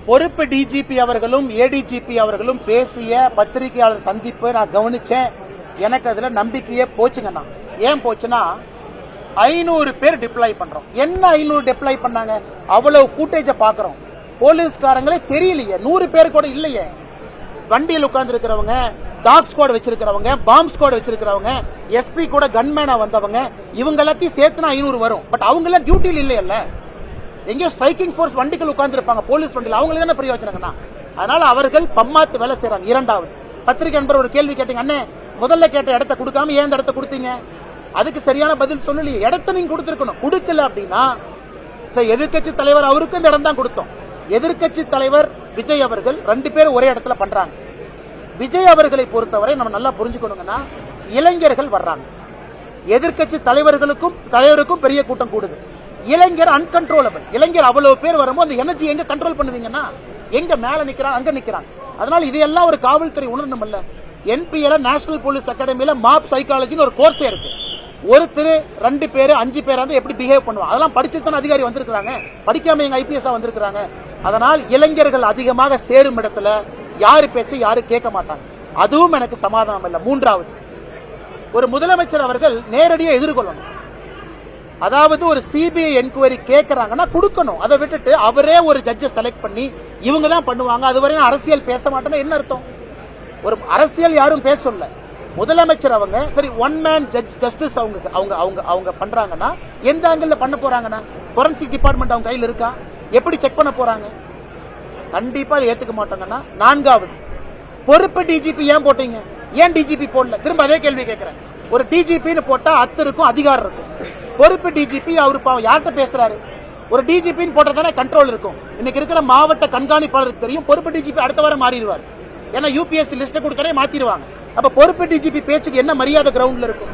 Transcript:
பொறுப்பு டிஜிபி அவர்களும் ஏடிஜிபி அவர்களும் பேசிய பத்திரிகையாளர் சந்திப்பு நான் கவனிச்சேன். எனக்கு அதுல நம்பிக்கையே போச்சுங்கண்ணா. ஏன் போச்சுன்னா 500 பேர் டிப்ளாய் பண்றோம். என்ன 500 டிப்ளாய் பண்ணாங்க? அவ்வளவு ஃபுட்டேஜ பாக்குறோம். போலீஸ்காரங்களே தெரியலையே, 100 பேர் கூட இல்லையே. வண்டியில் உட்கார்ந்து இருக்கிறவங்க, டாக் ஸ்குவாட் வச்சிருக்கிறவங்க, பாம்ப் ஸ்குவாட் வச்சிருக்கிறவங்க, எஸ்பி கூட கன்மேனா வந்தவங்க, இவங்க எல்லாத்தையும் சேர்த்துனா 500 வரும். பட் அவங்க எல்லாம் டியூட்டியில் இல்லையல்ல, எங்கேயோ ஸ்ட்ரைக்கிங் போர்ஸ் வண்டிகள் உட்கார்ந்து இருப்பாங்க போலீஸ் வண்டியில், அவங்களுக்கு தானே பிரயோஜனங்கண்ணா. அதனால அவர்கள் பம்மாத்து வேலை செய்யறாங்க. இரண்டாவது, பத்திரிகை நண்பர் ஒரு கேள்வி கேட்டீங்க, அண்ணே முதல்ல கேட்ட இடத்த கொடுக்காம ஏன் இந்த இடத்த கொடுத்தீங்க? அதுக்கு சரியான பதில் சொல்லலையே. இடத்த நீங்க கொடுத்திருக்கணும். கொடுக்கல அப்படின்னா எதிர்கட்சி தலைவர் அவருக்கு இந்த இடம் தான் கொடுத்தோம். எதிர்கட்சி தலைவர் விஜய் அவர்கள் 2 பேரும் ஒரே இடத்துல பண்றாங்க. விஜய் அவர்களை பொறுத்தவரை நம்ம நல்லா புரிஞ்சுக்கணுங்கன்னா, இளைஞர்கள் வர்றாங்க. எதிர்கட்சி தலைவருக்கும் பெரிய கூட்டம் கூடுது. இளைஞர் அன்கண்ட்ரோலபிள். இளைஞர் அவ்வளவு பேர் வரும்போது அந்த எனர்ஜி எங்க கண்ட்ரோல் பண்ணுவீங்கன்னா, எங்க மேல நிக்கிறாங்க அங்க நிக்கிறாங்க. அதனால இதையெல்லாம் ஒரு காவல்துறை உணரணும். இல்ல என்பிஎல நேஷனல் போலீஸ் அகாடமியில மாப் சைக்காலஜின்னு ஒரு கோர்ஸே இருக்கு. ஒருத்தர் 2 பேர் 5 பேர் வந்து எப்படி பிஹேவ் பண்ணுவாங்க, அதெல்லாம் படிச்சுதான் அதிகாரி வந்திருக்காங்க, படிக்காம எங்க ஐபிஎஸ் வந்திருக்காங்க. அதனால் இளைஞர்கள் அதிகமாக சேரும் இடத்துல யாரு பேச்சு யாரு கேட்க மாட்டாங்க. அதுவும் எனக்கு சமாதானம் இல்ல. மூன்றாவது, ஒரு முதலமைச்சர் அவர்கள் நேரடியாக எதிர்கொள்ளணும். அதாவது ஒரு சிபிஐ என்கொயரி கேட்கறாங்கன்னா கொடுக்கணும். அதை விட்டுட்டு அவரே ஒரு ஜட்ஜை செலக்ட் பண்ணி இவங்க தான் பண்ணுவாங்க, அதுவரை அரசியல் பேச மாட்டேன்னா என்ன அர்த்தம்? ஒரு அரசியல் யாரும் பேச சொல்ல. முதலமைச்சர் அவங்க சரி ஒன் மேன் ஜஸ்டிஸ் அவங்க பண்றாங்கன்னா எந்த ஆங்கிள் பண்ண போறாங்கன்னா, போரன்சிக் டிபார்ட்மெண்ட் அவங்க கையில் இருக்கா? எப்படி செக் பண்ண போறாங்க? கண்டிப்பா அதை ஏத்துக்க மாட்டாங்கன்னா. நான்காவது, பொறுப்பு டிஜிபி ஏன் போட்டீங்க? ஏன் டிஜிபி போடல? திரும்ப அதே கேள்வி கேட்கிறேன். ஒரு டிஜிபின்னு போட்டா அத்தருக்கும் அதிகாரம் இருக்கும். பொறுப்பு டிஜிபி அவரு யார்கிட்ட பேசுறாரு? ஒரு டிஜிபின்னு போட்டதானே கண்ட்ரோல் இருக்கும். இன்னைக்கு இருக்கிற மாவட்ட கண்காணிப்பாளருக்கு தெரியும் பொறுப்பு டிஜிபி அடுத்த வாரம் மாறிடுவார். ஏன்னா யூபிஎஸ்சி லிஸ்ட் கொடுத்தே மாத்திடுவாங்க. அப்ப பொறுப்பு டிஜிபி பேச்சுக்கு என்ன மரியாதை கிரவுண்ட்ல இருக்கும்?